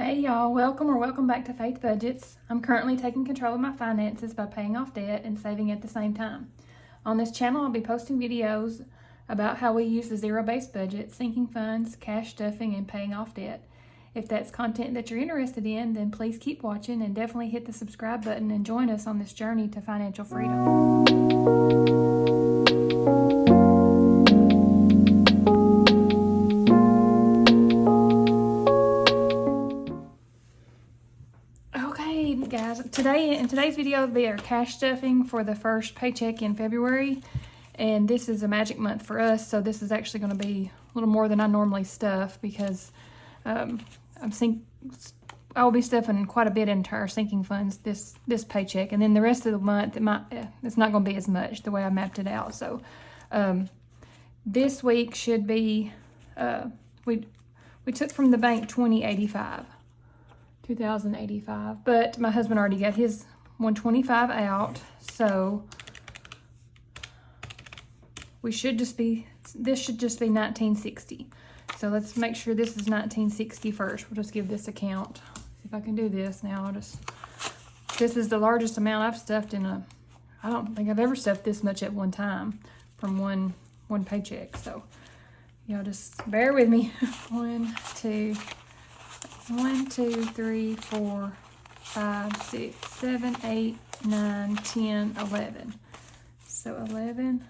Hey y'all, welcome back to Faith Budgets. I'm currently taking control of my finances by paying off debt and saving at the same time. On this channel, I'll be posting videos about how we use the zero-based budget, sinking funds, cash stuffing, and paying off debt. If that's content that you're interested in, then please keep watching and definitely hit the subscribe button and join us on this journey to financial freedom. Okay, guys, in today's video will be our cash stuffing for the first paycheck in February. And this is a magic month for us, so this is actually going to be a little more than I normally stuff because I will be stuffing quite a bit into our sinking funds this paycheck, and then the rest of the month it's not going to be as much the way I mapped it out. So this week should be we took from the bank $2,085, but my husband already got his $125 out, so this should just be $1960. So let's make sure this is $1960 first. We'll just give this a count. See if I can do this now. This is the largest amount I've stuffed I don't think I've ever stuffed this much at one time from one paycheck. So y'all just bear with me. 1, 2, 3, 4, 5, 6, 7, 8, 9, 10, 11. So 11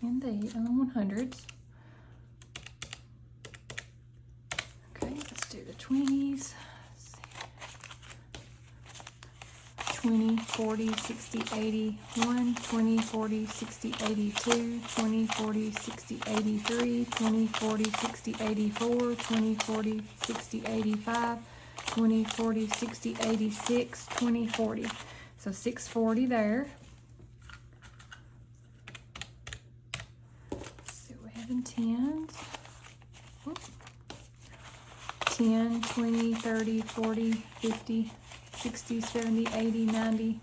in the 100s. Okay, let's do the 20s. 20, 40, 60, 80, 1, 20, 40, 60, 82, 20, 40, 60, 83, 20, 40, 60, 84, 20, 40, 60, 85, 20, 40, 60, 86, 20, 40. So 640 there. So we're having 10s. 10, 20, 30, 40, 50, 60, 70, 80, 90,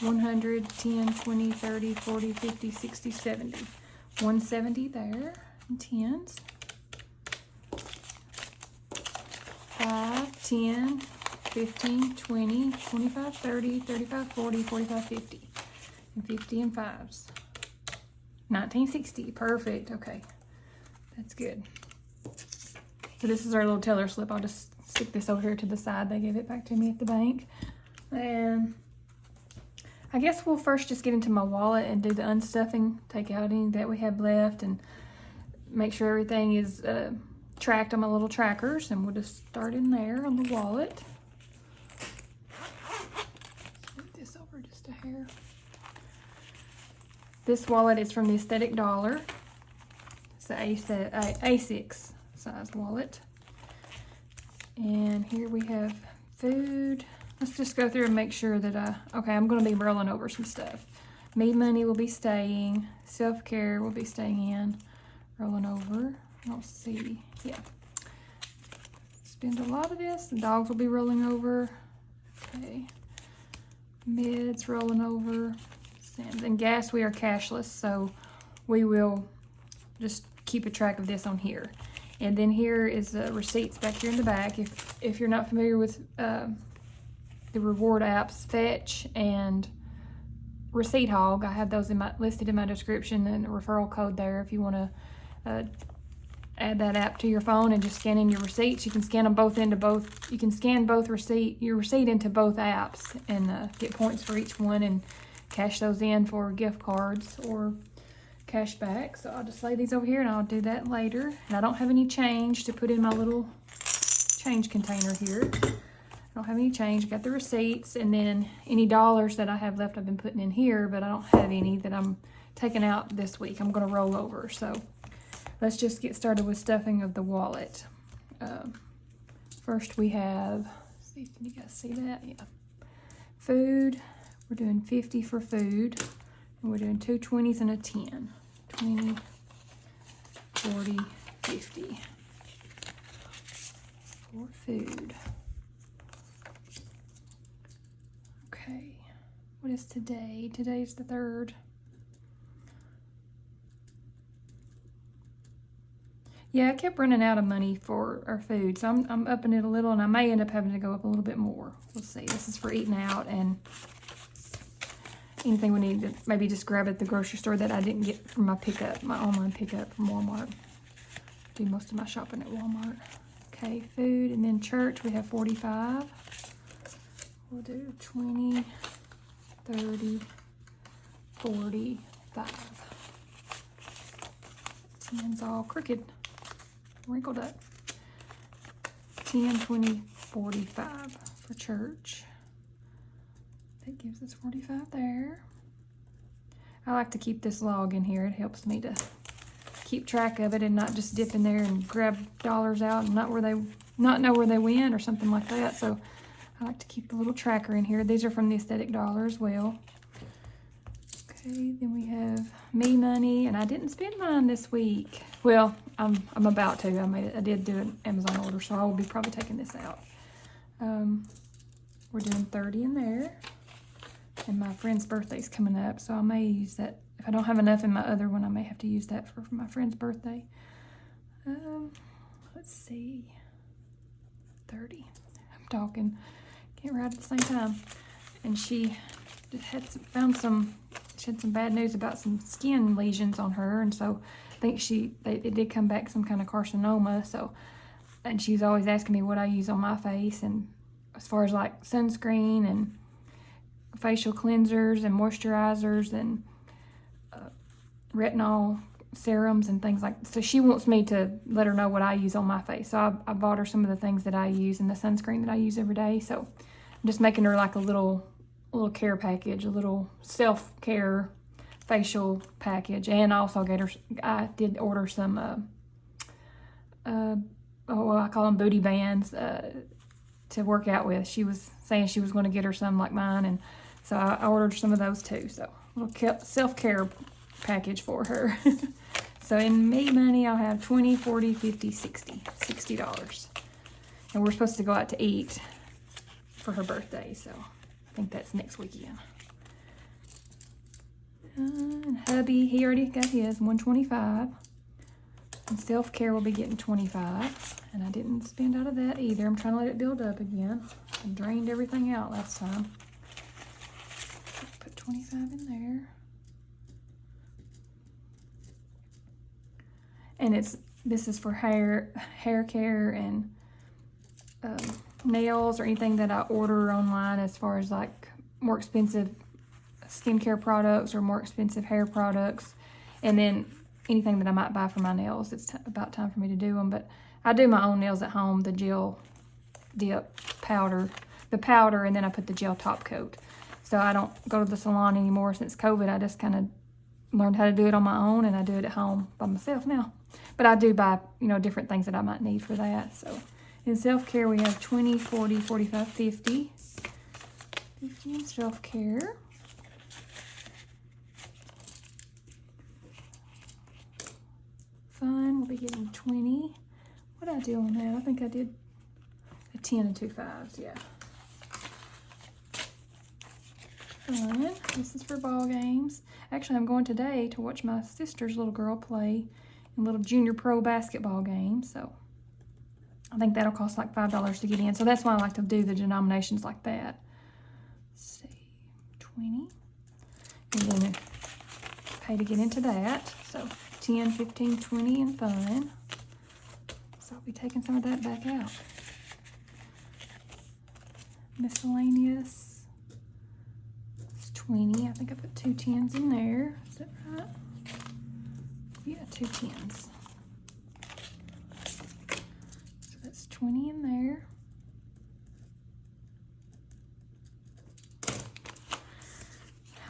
100, 10, 20, 30, 40, 50, 60, 70. 170 there in 10s. 5, 10, 15, 20, 25, 30, 35, 40, 45, 50. And 50 in 5s. 1960, perfect, okay. That's good. So this is our little teller slip. I'll just stick this over here to the side. They gave it back to me at the bank. And I guess we'll first just get into my wallet and do the unstuffing, take out any that we have left and make sure everything is tracked on my little trackers. And we'll just start in there on the wallet. Flip this over just a hair. This wallet is from the Aesthetic Dollar. It's the A6 sized wallet. And here we have food. Let's just go through and make sure that okay, I'm going to be rolling over some stuff. Me money will be staying. Self-care will be staying in. Rolling over. I don't see. Yeah. Spend a lot of this. The dogs will be rolling over. Okay. Mids rolling over. And gas, we are cashless, so we will just keep a track of this on here. And then here is the receipts back here in the back. If you're not familiar with the reward apps, Fetch and Receipt Hog, I have those listed in my description and a referral code there if you want to add that app to your phone and just scan in your receipts. You can scan them both into both. You can scan your receipt into both apps and get points for each one and cash those in for gift cards or cash back. So I'll just lay these over here and I'll do that later. And I don't have any change to put in my little change container here. I don't have any change. I got the receipts, and then any dollars that I have left I've been putting in here, but I don't have any that I'm taking out this week. I'm going to roll over. So let's just get started with stuffing of the wallet. First we have, see if you guys see that? Yeah. Food. We're doing 50 for food. And we're doing 2 20s and a 10. 20, 40, 50 for food. Okay, what is today? Today's the 3rd. Yeah, I kept running out of money for our food, so I'm upping it a little, and I may end up having to go up a little bit more. We'll see. This is for eating out and anything we need to maybe just grab at the grocery store that I didn't get from my pickup, my online pickup from Walmart. Do most of my shopping at Walmart. Okay, food, and then church, we have 45. We'll do 20, 30, 45. 10's all crooked, wrinkled up. 10, 20, 45 for church. That gives us 45 there. I like to keep this log in here. It helps me to keep track of it and not just dip in there and grab dollars out and not know where they went or something like that. So I like to keep the little tracker in here. These are from the Aesthetic Dollar as well. Okay, then we have me money, and I didn't spend mine this week. Well, I'm about to. I did do an Amazon order, so I will be probably taking this out. We're doing 30 in there, and my friend's birthday's coming up, so I may use that. If I don't have enough in my other one, I may have to use that for my friend's birthday. Let's see, 30. I'm talking, can't write at the same time. And she had some bad news about some skin lesions on her, and so I think it did come back some kind of carcinoma. So, and she's always asking me what I use on my face, and as far as like sunscreen and facial cleansers and moisturizers and retinol serums and things like that. So she wants me to let her know what I use on my face. So I bought her some of the things that I use and the sunscreen that I use every day. So I'm just making her like a little care package, a little self-care facial package. And I also I did order some I call them booty bands to work out with. She was saying she was going to get her some like mine, and so I ordered some of those too. So a little self-care package for her. So in me money, I'll have 20, 40, 50, 60. $60. And we're supposed to go out to eat for her birthday, so I think that's next weekend. And hubby, he already got his, 125. And self-care will be getting 25. And I didn't spend out of that either. I'm trying to let it build up again. I drained everything out last time. Put 25 in there. And this is for hair care and nails or anything that I order online as far as like more expensive skincare products or more expensive hair products. And then anything that I might buy for my nails. It's about time for me to do them. But I do my own nails at home, the gel dip powder, and then I put the gel top coat. So I don't go to the salon anymore since COVID. I just kind of learned how to do it on my own, and I do it at home by myself now. But I do buy, different things that I might need for that. So in self-care, we have 20, 40, 45, 50. 50 in self-care. Fun, we'll be getting 20. What did I do on that? I think I did a 10 and 2 5s, yeah. Fun, this is for ball games. Actually, I'm going today to watch my sister's little girl play in a little junior pro basketball game, so I think that'll cost like $5 to get in. So that's why I like to do the denominations like that. Let's see, 20. And then pay to get into that. So 10, 15, 20, and fun. So I'll be taking some of that back out. Miscellaneous. It's 20. I think I put 2 10s in there. Is that right? Yeah, 2 10s. So that's 20 in there.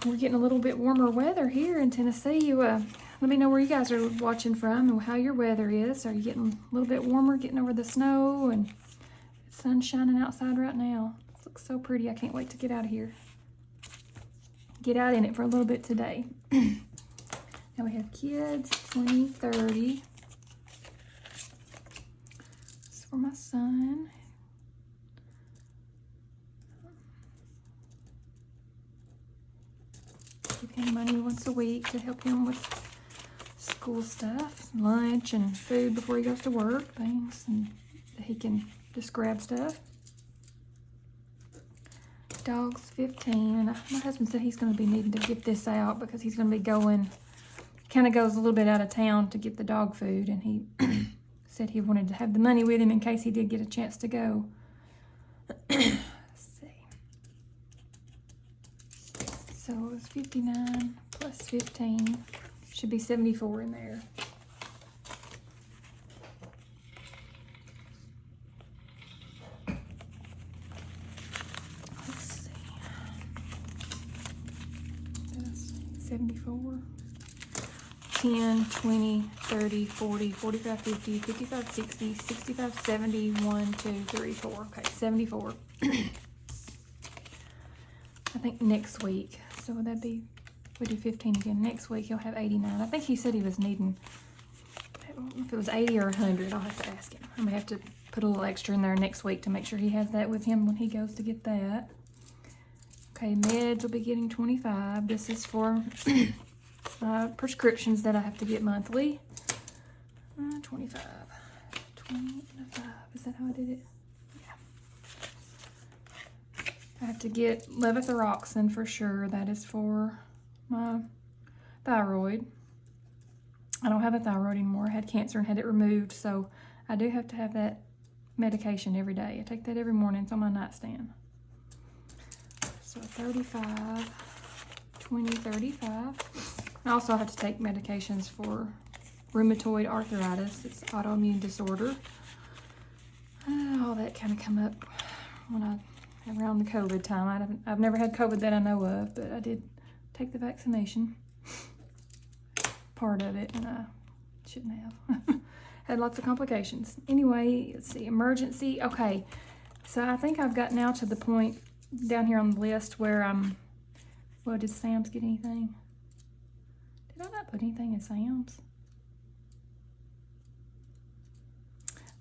We're getting a little bit warmer weather here in Tennessee. Let me know where you guys are watching from and how your weather is. Are you getting a little bit warmer, getting over the snow, and the sun's shining outside right now? It looks so pretty. I can't wait to get out of here. Get out in it for a little bit today. Now we have kids, 20, 30. This is for my son. Give him money once a week to help him with school stuff, lunch and food before he goes to work, things, and he can just grab stuff. Dog's 15, and my husband said he's going to be needing to get this out because he's going to be going, kind of goes a little bit out of town to get the dog food, and he said he wanted to have the money with him in case he did get a chance to go. Let's see. So it was 59 plus 15. Should be 74 in there. Let's see. That's 74. 10, 20, 30, 40, 45, 50, 55, 60, 65, 70, 1, 2, 3, 4. Okay, 74. I think next week. So would that be, we do 15 again. Next week he'll have 89. I think he said he was needing, if it was 80 or 100, I'll have to ask him. I may have to put a little extra in there next week to make sure he has that with him when he goes to get that. Okay, meds will be getting 25. This is for prescriptions that I have to get monthly. 25. 25. Is that how I did it? Yeah. I have to get levothyroxine for sure. That is for my thyroid. I don't have a thyroid anymore. I had cancer and had it removed, so I do have to have that medication every day. I take that every morning. It's on my nightstand. So 35, 20, 35. I also have to take medications for rheumatoid arthritis. It's autoimmune disorder. All that kind of come up when around the COVID time. I've never had COVID that I know of, but I did take the vaccination. Part of it, and I shouldn't have. Had lots of complications. Anyway, let's see, emergency. Okay, so I think I've got now to the point down here on the list where well, did Sam's get anything? Did I not put anything in Sam's?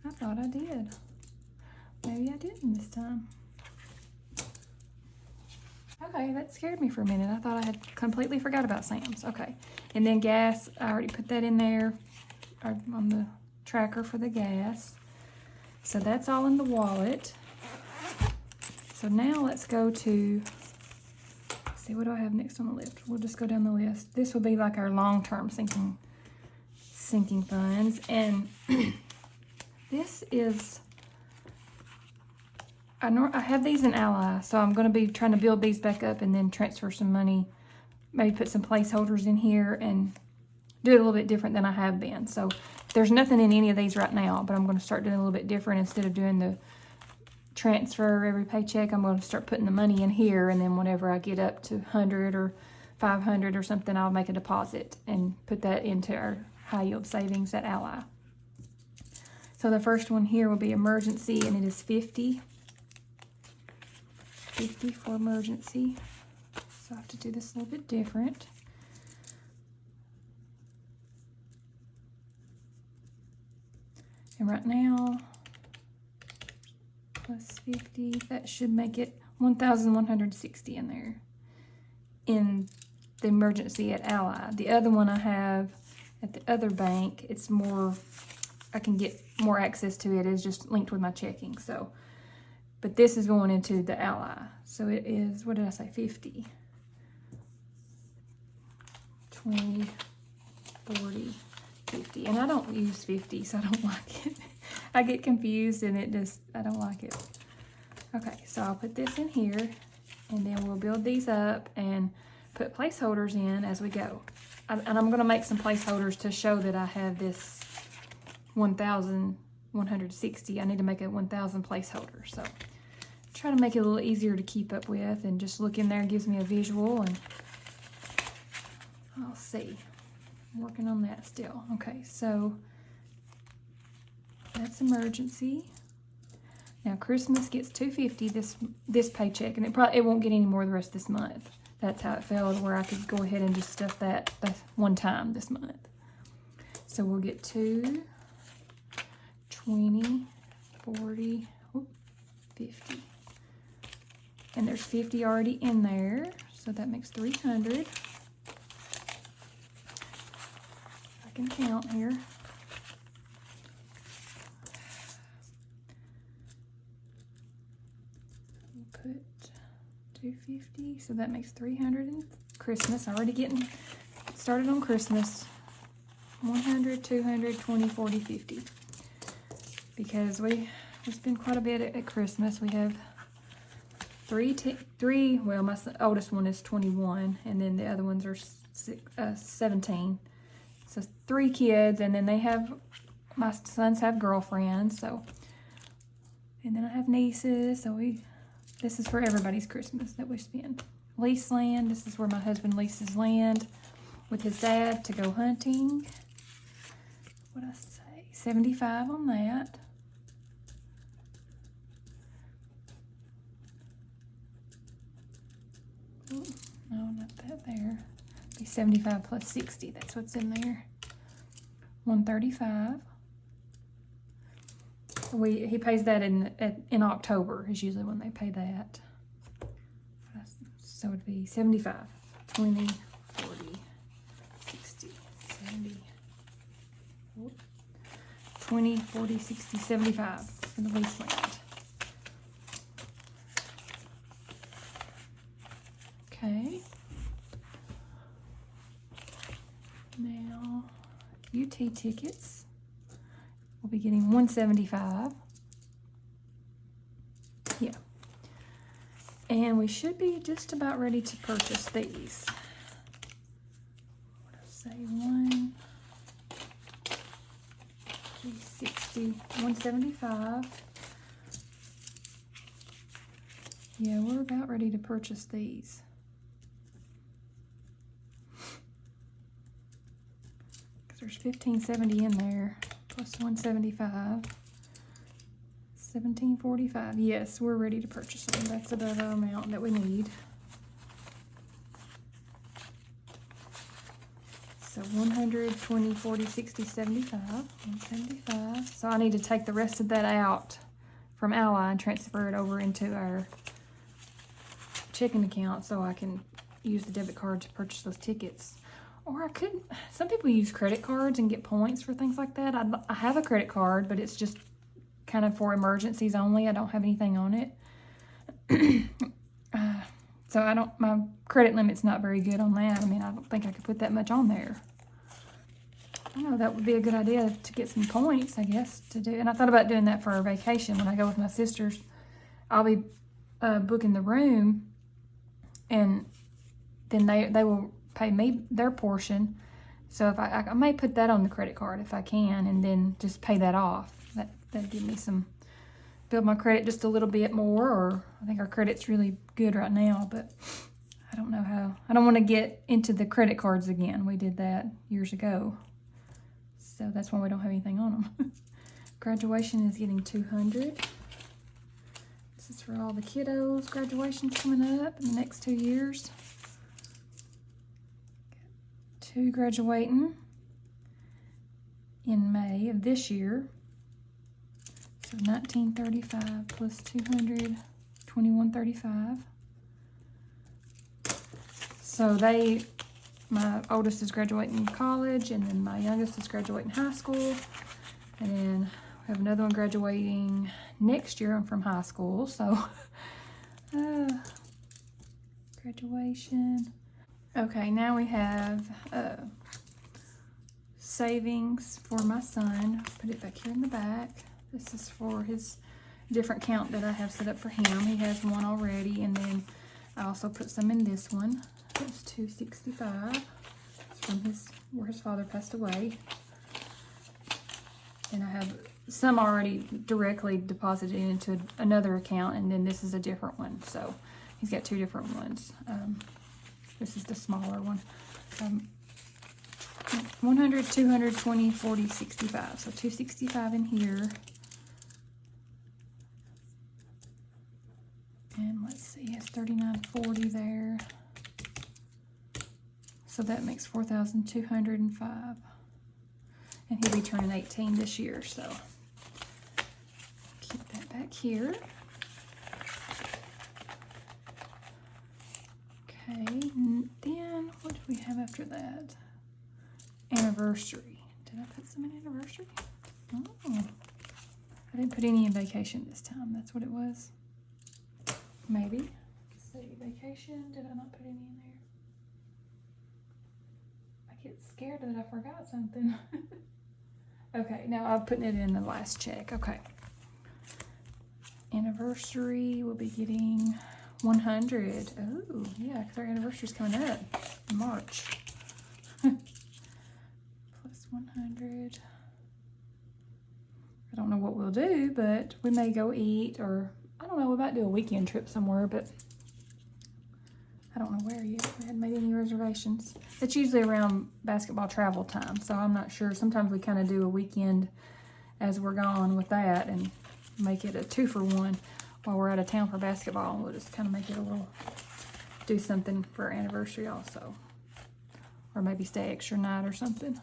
I thought I did. Maybe I didn't this time. Okay, that scared me for a minute. I thought I had completely forgot about Sam's. Okay, and then gas, I already put that in there on the tracker for the gas. So that's all in the wallet. So now let's go to, let's see, what do I have next on the list? We'll just go down the list. This will be like our long-term sinking funds. And this is, I have these in Ally, so I'm going to be trying to build these back up and then transfer some money, maybe put some placeholders in here and do it a little bit different than I have been. So there's nothing in any of these right now, but I'm going to start doing a little bit different. Instead of doing the transfer every paycheck, I'm going to start putting the money in here, and then whenever I get up to 100 or 500 or something, I'll make a deposit and put that into our high yield savings at Ally. So the first one here will be emergency, and it is 50. 50 for emergency. So I have to do this a little bit different. And right now, plus 50, that should make it 1,160 in there in the emergency at Ally. The other one I have at the other bank, it's more, I can get more access to it. It's just linked with my checking. So, but this is going into the Ally. So it is, what did I say, 50, 20, 40, 50. And I don't use 50, so I don't like it. I get confused and I don't like it. Okay, so I'll put this in here, and then we'll build these up and put placeholders in as we go. And I'm gonna make some placeholders to show that I have this 1,160. I need to make a 1,000 placeholder. So try to make it a little easier to keep up with, and just look in there, gives me a visual, and I'll see. I'm working on that still. Okay, so that's emergency. Now Christmas gets $250 this paycheck, and it won't get any more the rest of this month. That's how it fell, where I could go ahead and just stuff that one time this month. So we'll get 2, 20, 40, 50. And there's 50 already in there, so that makes 300. I can count here. We'll put 250, so that makes 300 in Christmas. Already getting started on Christmas. 100, 200, 20, 40, 50. Because we spend quite a bit at Christmas. We have three, well, my oldest one is 21, and then the other ones are 17. So 3 kids, and then my sons have girlfriends, so, and then I have nieces, so this is for everybody's Christmas that we spend. Lease land, this is where my husband leases land with his dad to go hunting. What'd I say? 75 on that. Oh, no, not that there. Be 75 plus 60, that's what's in there. 135. He pays that in October is usually when they pay that. So it'd be 75, 20, 40, 60, 70, 20, 40, 60, 75 for the lease land. Okay. Now, UT tickets. We'll be getting 175. Yeah. And we should be just about ready to purchase these. What did I say? 360, 175. Yeah, we're about ready to purchase these. Because there's 1570 in there, plus 175. 1745. Yes, we're ready to purchase them. That's about our amount that we need. So 100, 20, 40, 60, 75, 175. So I need to take the rest of that out from Ally and transfer it over into our checking account so I can use the debit card to purchase those tickets. Or I could, some people use credit cards and get points for things like that. I have a credit card, but it's just kind of for emergencies only. I don't have anything on it. So my credit limit's not very good on that. I mean, I don't think I could put that much on there. I don't know, that would be a good idea to get some points, I guess, to do. And I thought about doing that for our vacation. When I go with my sisters, I'll be booking the room, and then they will pay me their portion. So if I may put that on the credit card if I can, and then just pay that off. That'd give me build my credit just a little bit more, or I think our credit's really good right now, but I don't know how. I don't want to get into the credit cards again. We did that years ago. So that's why we don't have anything on them. Graduation is getting 200. This is for all the kiddos. Graduation's coming up in the next 2 years. 2 graduating in May of this year. So 1935 plus 200, 2135. So my oldest is graduating college, and then my youngest is graduating high school. And then we have another one graduating next year from high school. So graduation. Okay, now we have savings for my son. Put it back here in the back. This is for his different account that I have set up for him. He has one already, and then I also put some in this one. It's $265 from where his father passed away. And I have some already directly deposited into another account, and then this is a different one. So he's got 2 different ones. This is the smaller one. 100, 200, 20, 40, 65. So 265 in here. And let's see, it's 39.40 there. So that makes 4,205. And he'll be turning 18 this year, so keep that back here. Okay, and then what do we have after that? Anniversary. Did I put some in anniversary? Oh, I didn't put any in vacation this time. That's what it was. Maybe. Let's see, vacation. Did I not put any in there? I get scared that I forgot something. Okay, now I'm putting it in the last check. Okay. Anniversary, we'll be getting 100. Oh, yeah, because our anniversary's coming up in March. Plus 100. I don't know what we'll do, but we may go eat, or I don't know, we might do a weekend trip somewhere, but I don't know where yet. We hadn't made any reservations. It's usually around basketball travel time, so I'm not sure. Sometimes we kind of do a weekend as we're gone with that and make it a 2-for-1 while we're out of town for basketball. We'll just kind of make it a little, do something for our anniversary also. Or maybe stay extra night or something.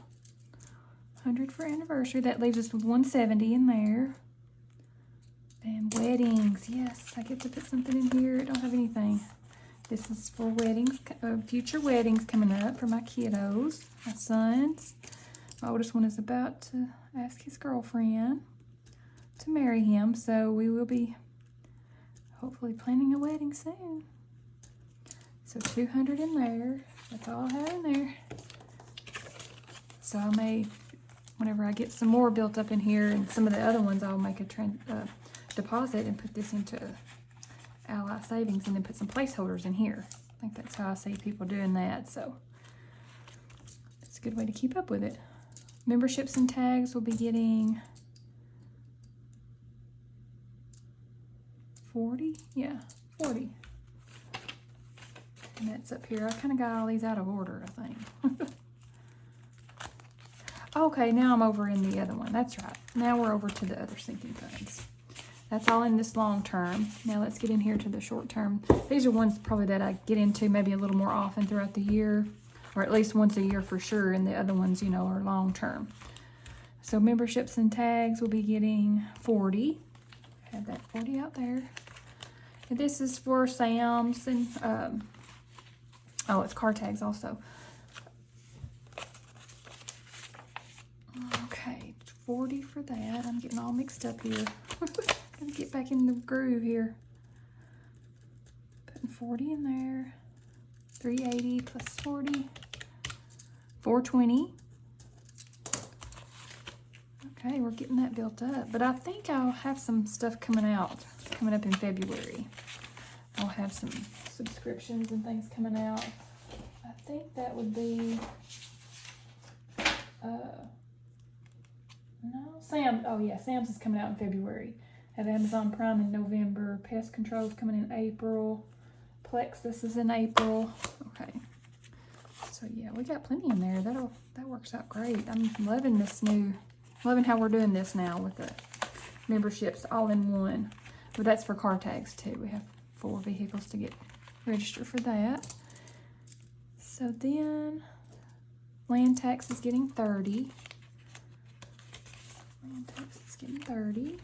100 for anniversary. That leaves us with 170 in there. And weddings. Yes, I get to put something in here. I don't have anything. This is for weddings, future weddings coming up for my kiddos, my sons. My oldest one is about to ask his girlfriend to marry him, so we will be hopefully planning a wedding soon. So 200 in there. That's all I have in there. So I may, whenever I get some more built up in here and some of the other ones, I'll make a deposit and put this into Ally Savings and then put some placeholders in here. I think that's how I see people doing that, so it's a good way to keep up with it. Memberships and tags will be getting 40, yeah, 40. And that's up here. I kind of got all these out of order, I think. Okay, now I'm over in the other one. That's right. Now we're over to the other sinking funds. That's all in this long term. Now let's get in here to the short term. These are ones probably that I get into maybe a little more often throughout the year, or at least once a year for sure, and the other ones, you know, are long term. So memberships and tags will be getting 40. Have that 40 out there. And this is for Sam's and, oh, it's car tags also. Okay, 40 for that. I'm getting all mixed up here. Gotta get back in the groove here. Putting 40 in there. 380 plus 40. 420. Okay, we're getting that built up. But I think I'll have some stuff coming up in February. I'll have some subscriptions and things coming out. I think that would be no, Sam. Oh yeah, Sam's is coming out in February. Have Amazon Prime in November. Pest Control's coming in April. Plexus is in April. Okay. So yeah, we got plenty in there. That works out great. I'm loving this loving how we're doing this now with the memberships all in one. But that's for car tags too. We have 4 vehicles to get registered for that. So then land tax is getting 30. Land tax is getting 30.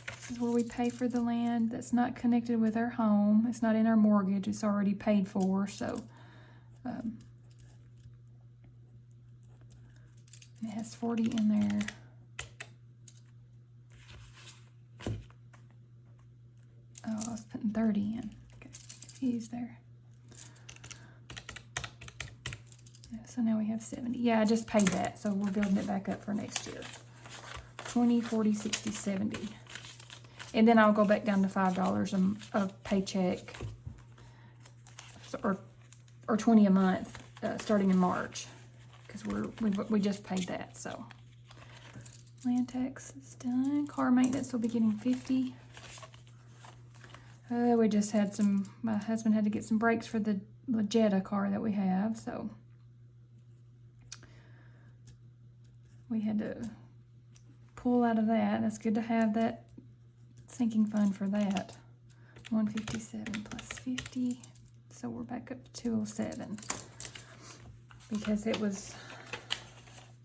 This is where we pay for the land that's not connected with our home. It's not in our mortgage. It's already paid for. So it has 40 in there. Oh, I was putting 30 in. Okay, confused there. So now we have 70. Yeah, I just paid that, so we're building it back up for next year. 20, 40, 60, 70. And then I'll go back down to $5 a paycheck, or 20 a month, starting in March, because we just paid that. So land tax is done. Car maintenance will be getting 50. We just had my husband had to get some brakes for the Jetta car that we have, so we had to pull out of that. That's good to have that sinking fund for that. 157 plus 50, so we're back up to 207 because it was,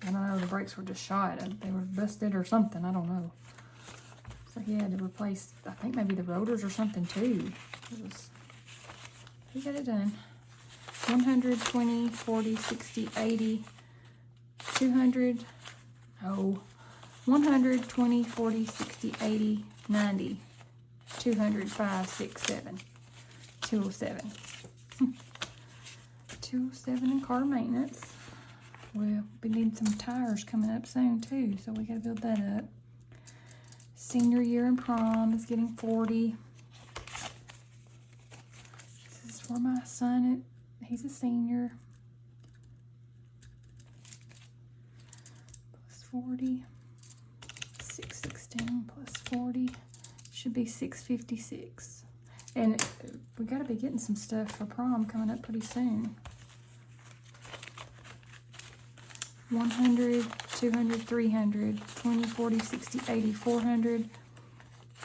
I don't know, the brakes were just shot. They were busted or something, I don't know. So he had to replace, I think maybe the rotors or something too. He got it done. 120, 40, 60, 80, 200, oh, 100, 20, 40, 60, 80, 90, 200, 5, 6, 7, 207. 207 in car maintenance. We'll be needing some tires coming up soon too, so we gotta build that up. Senior year and prom is getting 40. This is for my son. He's a senior. Plus 40. 616 plus 40 should be 656. And we gotta be getting some stuff for prom coming up pretty soon. 100, 200, 300, 20, 40, 60, 80, 400,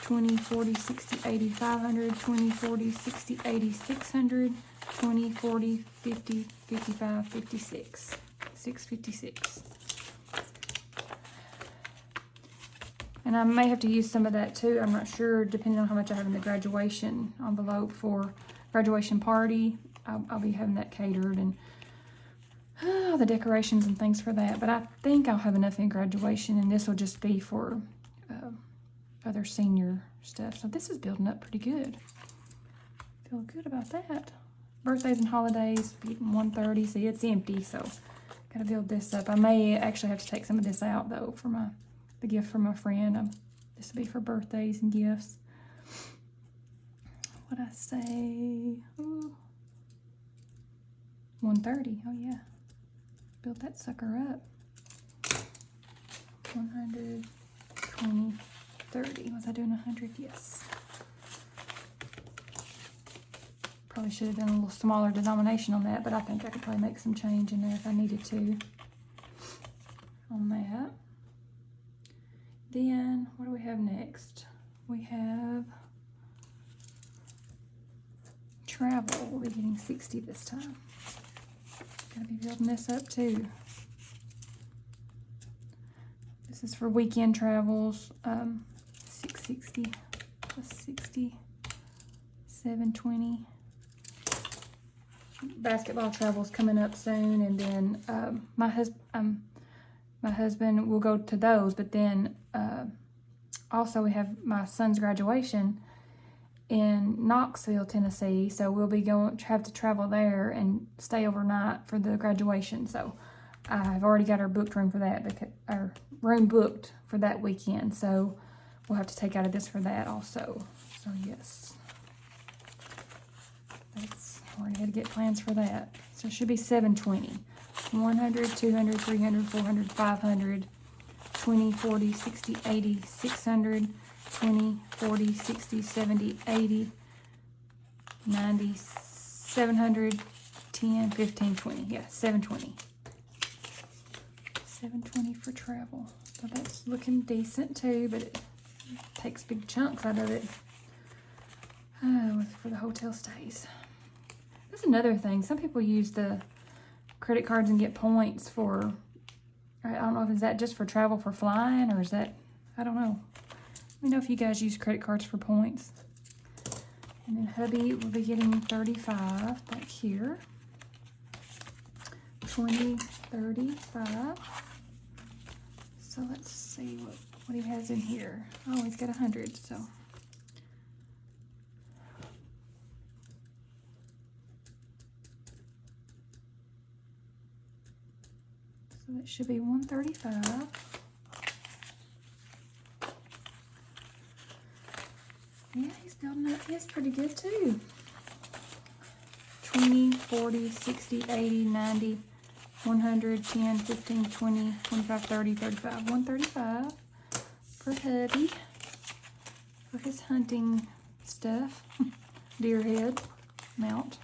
20, 40, 60, 80, 500, 20, 40, 60, 80, 600, 20, 40, 50, 55, 56, 656. And I may have to use some of that too. I'm not sure, depending on how much I have in the graduation envelope for graduation party. I'll be having that catered and the decorations and things for that. But I think I'll have enough in graduation, and this will just be for other senior stuff. So this is building up pretty good. Feel good about that. Birthdays and holidays, 130. See, it's empty, so gotta build this up. I may actually have to take some of this out though for the gift from a friend. This will be for birthdays and gifts. What'd I say? Ooh. 130. Oh yeah. Build that sucker up. 100, 20, 30. Was I doing 100? Yes. Probably should have done a little smaller denomination on that, but I think I could probably make some change in there if I needed to on that. Then, what do we have next? We have travel. We'll be getting 60 this time. Gotta be building this up too. This is for weekend travels. 660 plus 60, 720. Basketball travel's coming up soon, and then my husband will go to those, but then also we have my son's graduation in Knoxville, Tennessee, so we'll be have to travel there and stay overnight for the graduation. So I've already got our booked room for that, because our room booked for that weekend, so we'll have to take out of this for that also. So yes, that's already had to get plans for that. So it should be 720. 100, 200, 300, 400, 500, 20, 40, 60, 80, 600, 20, 40, 60, 70, 80, 90, 700, 10, 15, 20. Yeah, 720. 720 for travel. So that's looking decent too, but it takes big chunks out of it for the hotel stays. That's another thing. Some people use the credit cards and get points for, I don't know if is that just for travel for flying, or is that, I don't know. Let me know if you guys use credit cards for points. And then hubby will be getting 35 back here. 20, 35. So let's see what he has in here. Oh, he's got 100, so. So that should be 135. Yeah, he's building up his pretty good too. 20, 40, 60, 80, 90, 100, 10, 15, 20, 25, 30, 35. 135 for hubby for his hunting stuff. Deer head mount.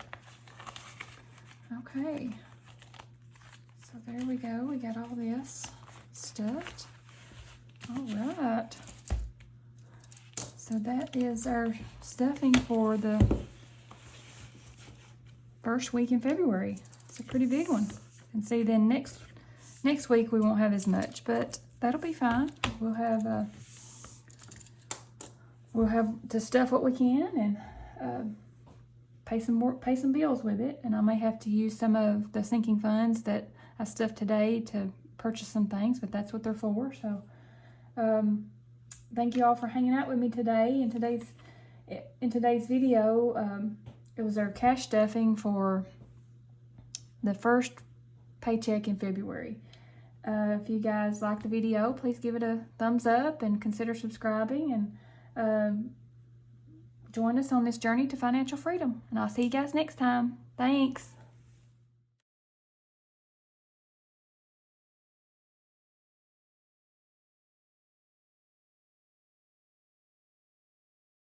Okay. So there we go. We got all this stuffed. All right. So that is our stuffing for the first week in February. It's a pretty big one. And see, then next week we won't have as much, but that'll be fine. We'll have to stuff what we can and pay some bills with it. And I may have to use some of the sinking funds that I stuffed today to purchase some things, but that's what they're for. So thank you all for hanging out with me today. In today's video, it was our cash stuffing for the first paycheck in February. If you guys like the video, please give it a thumbs up and consider subscribing, and join us on this journey to financial freedom. And I'll see you guys next time. Thanks.